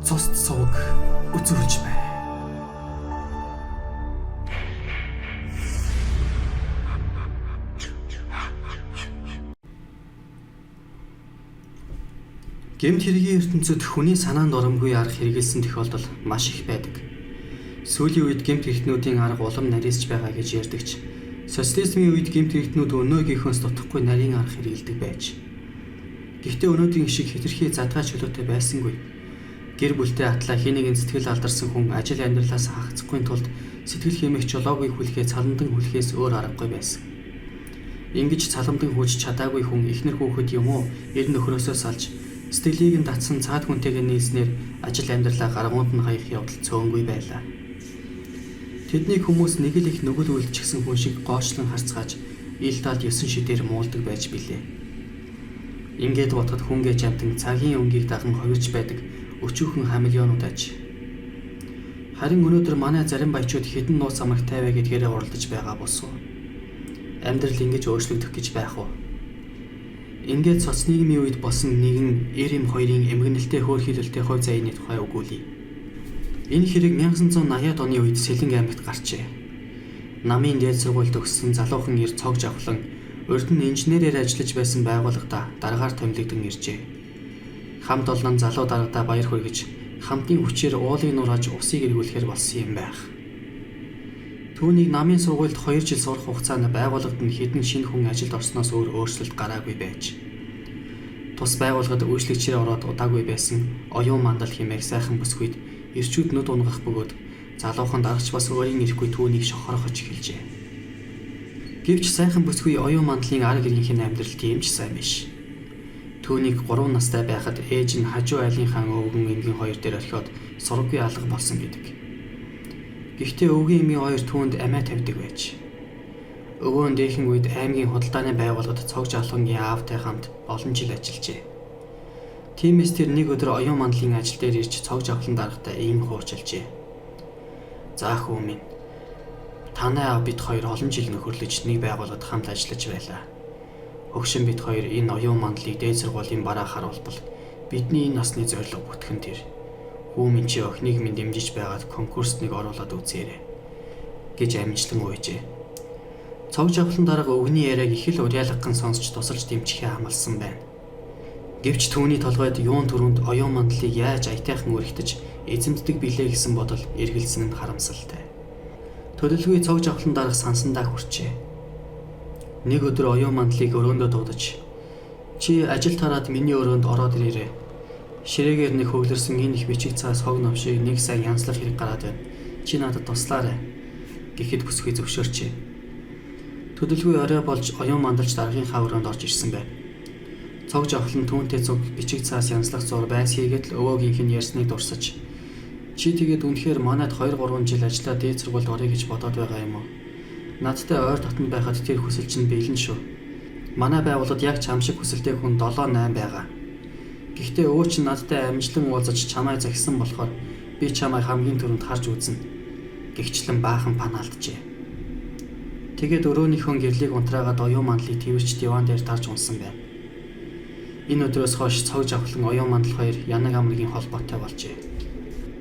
Цуст сувг үзүүлж бай. Гэмт хэргийн ертөнцид хүний санаанд оромгүй арга хэрэгэлсэн тохиолдол маш их байдаг. Сүүлийн үед гэмт хэрэгтнүүдийн арга улам нарийсж байгаа гэж ярьдагч, социализмын үед гэмт хэрэгтнүүд өнөөгийнхөөс дутхгүй нарийн арга хэрэгэлдэг байж. Гэхдээ өнөөдрийн шиг хэтэрхий задгай чөлөөтэй байсангүй. Гэр бүлтэй атлаа хийнэгэн сэтгэл алдарсан хүн ажил амьдралаас хагацхгүй тулд сэтгэл хэмээх жолоогүй хүлхээ цаламдан хүлхээс өөр аргагүй байсан. Ингэж цаламдан хүлж чадаагүй хүн эхнэр хүүхэд юм уу эр нөхрөөсөө салж сэтгэлийг нь татсан цаад хүнтэйгээ нийлснээр ажил амьдралаа гаргуунд нь хаях явдал цөөнгүй байлаа. Тэднийг хүмүүс нэг л их нүгэл үйлдчихсэн хүн шиг гоочлон харцгааж ил талд 9 шидээр муулдаг байж билээ. Ингээд бодоход хүн гэж амтан цагийн өнгийг даган ховирч байдаг өчүүхэн хамелеонууд аж. Харин өнөөдөр манай зарим баячууд хэдэн нууц амрагт тавиа гэдгээрээ уралдаж байгаа болов. Амьдрал ингэж өөрчлөгдөх гэж байх уу? Ингээд соц нийгмийн үед болсон нэгэн эрэм хоёрын эмгэнэлтэй хөөрхийлөлтэй хувь заяаны тухай өгүүлье. Энэ хэрэг 1980-аад оны үед Сэлэнг аймагт гарчээ. Намын дээд сургуульд төгссөн залуухан эр цог жавхлан урд нь инженерээр ажиллаж байсан байгууллагада дараагаар томилогдсон иржээ. Хамт олон залуу дарагдаа баяр хүргэж хамтын хүчээр уулыг нурааж усыг эргүүлэхээр болсон юм байх. Түүнийг намын сургуульд 2 жил сурах хугацаанд байгууллагад нь хэдэн шинэ хүн ажилд орсноос өөр өөрчлөлт гараагүй байж. Тус байгууллагад үйлчлэгчээр ороод удаагүй байсан оюун мандал хэмээх сайхан бүсгүйд ирчүүд нүд унгах бөгөөд залуухан дарагч бас өөрийн ирэхгүй түүнийг шохорохож эхэлжээ. Гэвч сайхан бүсгүй оюун мандлын арга иргэнхийн амьдрал тийм ч сайн биш. Түүнийг 3 настай байхад ээж нь хажуу айлынхаа өвгөн эмгэн хоёр дээр орхиод сургуугийн алга болсон гэдэг. Гэхдээ өвгөн эмийн хоёр түүнд амиа тавьдаг байж. Өвөө дээхэн үед аймгийн худалдааны байгууллагад цог жавхлангийн аавтай хамт олон жил ажиллажээ. Тиймээс тэр нэг өдөр оюун мандлын ажил дээр ирж цог жавхлан даргатай ийм хуучилжээ. За хүү минь. Танай аав бид хоёр олон жил нөхөрлөж нэг байгууллагад хамт ажиллаж байлаа. Хөгшин бид хоёр энэ оюун мандлыг дээд сургуулийн бараа харуулбал бидний энэ насны зорилго бүтгэн тэр. Хүү минь чи охиныг минь дэмжиж байгаад конкурст нэг оруулаад үзээрэй гэж амжилтлан уйжээ. Цог жавхлан дарга өвгний яриаг их л уриалган сонсч тусалж дэмжихээ амласан байна. Гэвч түүний толгойд юун түрүүнд оюун мандлыг яаж аятайхан өргөтөж эзэмддэг билээ гэсэн бодол эргэлзэн нь харамсалтай. Төлөвлөгөө цог жавхлан дарга сансандаа хүрчээ. Нэг өдөр оюун мандлыг өрөөндөө дуудаж чи ажил тараад миний өрөөнд ороод ирээрэй. Ширээгээр нэг хөвлөрсөн энэ их бичиг цаас хог новшийг нэг сайн янзлах хэрэг гараад байна. Чи надад туслаарай гэхэд бүсгүй зөвшөөрчээ. Төлөвлөгөө орой болж оюун мандалч даргийнхаа өрөөнд орж ирсэн байна. Цог жавхлан түүнтэй цуг бичиг цаас янзлах зур байс хийгээд л өвөөгийнх нь ярьсныг дурсаж чи тэгээд үнэхээр манайд 2-3 жил ажиллаа дээд сургуульд орё гэж бодоод байгаа юм уу? Надтай ойр дотн байхад тэр хүсэл чинь бэлэн шүү. Манай байгууллагад яг чам шиг хүсэлтэй хүн 7-8 байгаа. Гэхдээ өвөө чинь надтай амжилан уулзаж чамайг захисан болохоор би чамайг хамгийн түрүүнд харж үзнэ. Гэгчлэн баахан панаалджээ. Тэгээд өрөөнийхөө гэрлийг унтраагаад оюун мандлыг твэрч диван дээр дарж унсан байна. Энэ өдрөөс хойш цог жавхлан оюун мандал хоёр янаг амргийн холбоотой болжээ.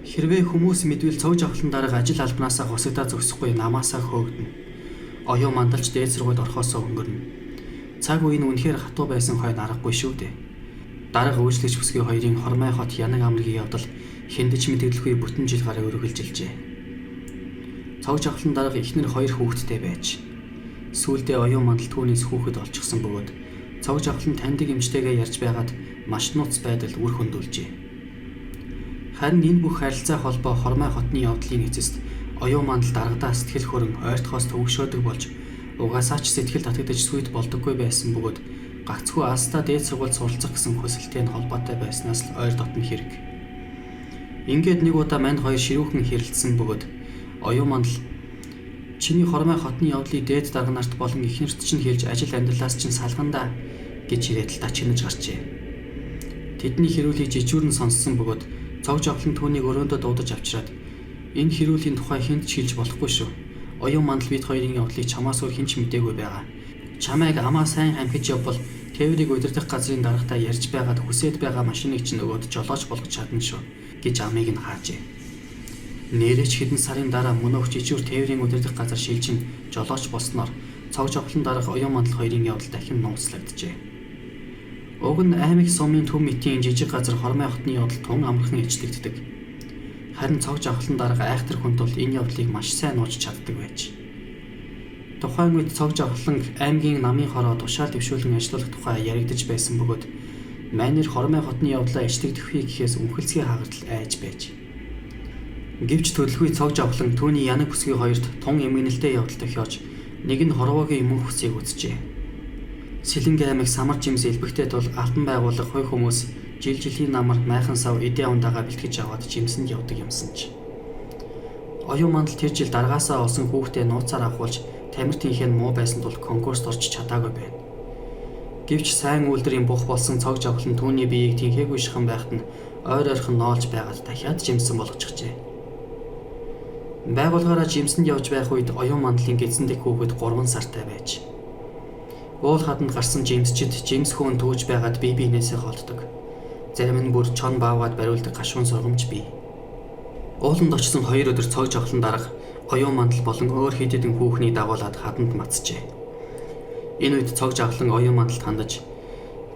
Хэрвээ хүмүүс мэдвэл цог жавхлан дарга ажил албанаасаа хусагдаа зогсохгүй намаасаа хөөгдөн. Оюун мандалч дээд сургуульд орхосоо өнгөрнө. Цаг үе нь үнэхээр хатуу байсан хойд аргагүй шүү дээ. Дарга үйлчлэгч бүсгүй хоёрын Хормай хот янаг амргийн явдал хэндэж мэдгэлгүй бүтэн жил гараа өргөлжилжээ. Цог жавхлан дарга эхнэр 2 хүүхэдтэй байж сүүлдээ оюун мандал түүнээс хүүхэд олчихсон бөгөөд цог жавхлан таньдаг эмчтэйгээ ярьж байгаад маш нууц байдал үр хөндүүлжээ. Харин энэ бүх харилцаа холбоо Хормай хотны явдлын эцэст оюун мандал даргадаа сэтгэл хөрөн ойртохоос төвөгшөөдөг болж угаасаа ч сэтгэл татагдаж сүйд болдоггүй байсан бөгөөд гагцхүү алстаа дээд сургуульд суралцах гэсэн хүсэлтэй нь холбоотой байснаас л ойр дотн хэрэг. Ингээд нэг удаа манд хоёр ширүүхэн хэрэлдсэн бөгөөд оюун мандал чиний Хормай хотны явдлыг дээд дарга нарт болон эхнэрт чинь хэлж ажил амьдралаас чинь салгандаа гэж ирээд л дачинаж гарчээ. Тэдний хэрүүлийг жижүүрэн сонссон бөгөөд цог жавхлан түүнийг өрөөндөө дуудаж авчираад энэ хэрүүлийн тухай хэнд ч хэлж болохгүй шүү. Оюун мандал бид хоёрын явдлыг чамаас өөр хэн ч мэдээгүй байгаа. Чамайг амаа сайн хамхиж явбал тээврийг удирдах газрын даргатай ярьж байгаад хүсээд байгаа машиныг чинь нөгөөд жолооч болгож чадна шүү гэж амийг нь хаажээ. Нэрэж хэдэн сарын дараа мөн өгч ижүүр тээврийн удирдах газар шилжин жолооч болсноор цог жавхлан дарга оюун мандал хоёрын явдал дахин нууцлагджээ. Уг нь аймаг сумын төв мэтийн жижиг газар Хормой хотны явдал тун амархан ижлэгддэг. Харин цог жавхлан дарга айхтар хүн тул энэ явдлыг маш сайн нууж чаддаг байж. Тухайн үед цог жавхлан аймгийн намын хороо тушаал дэвшүүлэн ажиллах тухай яригдж байсан бөгөөд Манер Хормой хотны явдлаа ижлэгдэхүй гэхээс өмхөлцгийн хагардал айж байж. Гэвч төлөвгүй цог жавхлан түүний янаг бүсгүй хоёрт тун эмгэнэлтэй явдал тохиож нэг нь хорвоогийн өмнө хүсийг үзжээ. Сэлэнг аймаг самар жимс элбэгтэй тул алтан байгууллага хой хүмүүс жилийн намар майхан сав эдээ ундаага бэлтгэж аваад жимсэнд явдаг юмсан ч. Оюун мандал тэр жил даргаасаа олсон хүүхдээ нууцаар авахулж тамиртынх нь муу байсан тул конкурст орж чадаагүй байна. Гэвч сайн үйлдвэрийн бух болсон цог жавхлан түүний биеийг тэнхээгүй шихан байхад нь ойр ойрхон ноолж байгаад дахиад жимсэн болгочихжээ. Байгууллагаараа жимсэнд явж байх үед оюун мандлын гидсэн дэх хүүхэд 3 сартай байж. Уул хаданд гарсан жимсчид жимс хөөн төөж байгаад бие биенээсээ холддог. Зарим нь бүр чон бааваад бариулдаг гашуун сургамж бий. Ууланд очсон 2 өдөр цог жавхлан дарга оюун мандал болон өөр хэд хэдэн хүүхний дагуулад хаданд мацжээ. Энэ үед цог жавхлан оюун мандалд хандаж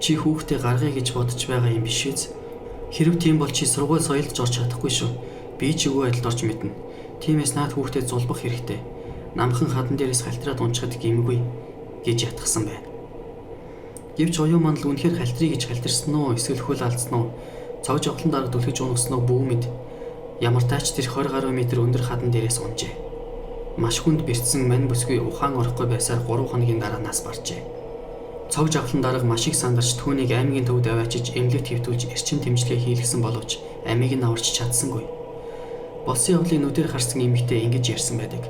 "Чи хүүхдээ гаргая гэж бодож байгаа юм биш үү? Хэрв тийм бол чи сургууль соёлд орж чадахгүй шүү. Би ч өвөө адилд орж мэднэ. Тиймээс наад хүүхдээ зулбах хэрэгтэй. Намхан хадан дээрээс халтраад унчхад гимгүй" гэж ятгсан байна. Гэвч оюун мандал үнэхээр халтрий гэж халтирсан уу, эсвэл хөл алдсан уу? Цог жавхлан дарга түлхэж унагсан уу бүү мэд. Ямар тач тэр 20 гаруй метр өндөр хадан дээрээс унжээ. Маш хүнд бэртсэн мань бүсгүй ухаан орохгүй байсаар 3 хоногийн дараа нас баржээ. Цог жавхлан дарга маш их сандарч түүнийг аймгийн төвд аваачиж эмнэлэгт хэвтүүлж эрчин тэмцлэгээ хийлгэсэн боловч амийг нь аварч чадсангүй. Болсон явдлыг нүдээр харсан эмэгтэй ингэж ярьсан байдаг.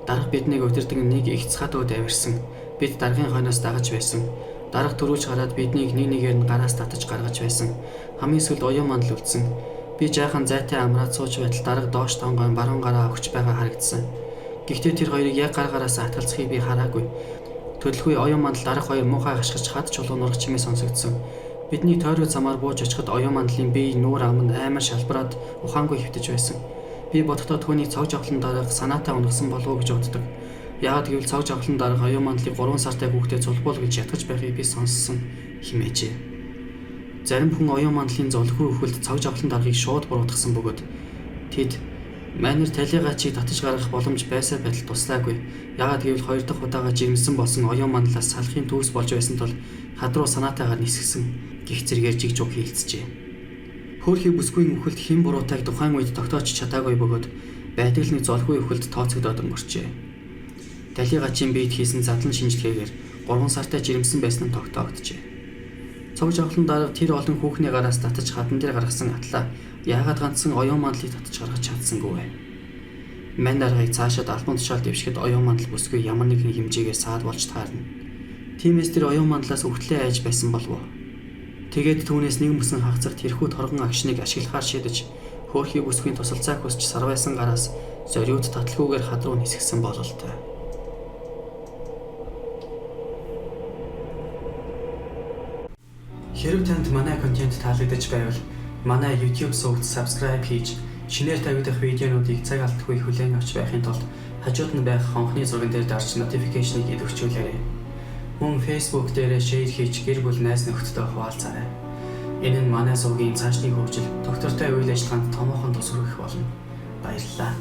Дарга биднийг удирдаг нэг их цахатууд авирсан. Бид даргын хойноос дагаж байсан. Дарга төрүүлж гараад биднийг нэг нэгээр нь гараас татаж гаргаж байсан. Хамгийн сүүлд оюун мандал үлдсэн. Би жаахан зайтай амраад сууж байтал дарга доош тонгойн баруун гараа өгч байгаа харагдсан. Гэхдээ тэр хоёрыг яг гар гараас атгалцахыг би хараагүй. Төлөвгүй оюун мандал дарга хоёр муухай гашгиж хад чулуу нурах чимээ сонсогдсон. Бидний тойроо замаар бууж очиход оюун мандлын бие нүүр аманд амар шалбараад ухаангүй хөвтөж байсан. Би бодохдоо түүний цог жавхлан дарга санаатаа унагсан болов уу гэж боддог. Яагаад гэвэл цог жавхлан дарга оюун мандлыг 3 сартай хүүхдэд зулбуул гэж ятгаж байхыг би сонссон хэмээжээ. Зарим хүн оюун мандлын зулгүй өхөлд цог жавхлан даргыг шууд буруутгасан бөгөөд тэд Манер талигаа чи татаж гаргах боломж байсаар байтал туслаагүй. Яагаад гэвэл 2 дахь удаага жирэмсэн болсон оюун мандлаас салахын төгс болж байсан тул хадруу санаатаагаар нисгсэн гих зэргээр жиг жуг хийлцжээ. Хөөрхий бүсгүй өхөлд хэн буруутайг тухайн үед тогтоож чадаагүй бөгөөд байдгалны золгүй өхөлд тооцогдоод өнгөрчээ. Талигаа чин биед хийсэн задлан шинжилгээгээр 3 сартай жирэмсэн байсан нь тогтоогджээ. Цог жавхлан дарга тэр олон хүүхний гараас татаж хадан дээр гаргасан атлаа яагаад ганцхан оюун мандлыг татаж гаргаж чадсангүй вэ? Мань даргаыг цаашаад албан тушаал дэвшгэд оюун мандал бүсгүй ямар нэгэн хэмжээгээр саад болж таарна. Тиймээс тэр оюун мандлаас өвтлээ айж байсан болов уу? Тэгээд түүнээс нэг мөсөн хагцах тэрхүү торгон агшныг ашиглахаар шийдэж хөөрхий бүсгийн тусалцааг хүсч сарвайсан гараас зориуд татлгүйгээр хадруу нисгсэн бололтой. Хэрв танд манай контент таалагдж байвал манай YouTube сувагт subscribe хийж шинээр тавигдах видеонуудыг цаг алдахгүй хүлээн авч байхын тулд хажууд нь байх хонхны зурган дээр дарж notification-ыг идэвхжүүлээрэй. Мөн Facebook дээрээ share хийж гэр бүл найз нөхдөдөө хуваалцаарай. Энэ нь манай сувгийн цаашны хөгжил, доктортой үйл ажиллагаанд томоохон тус хүргэх болно. Баярлалаа.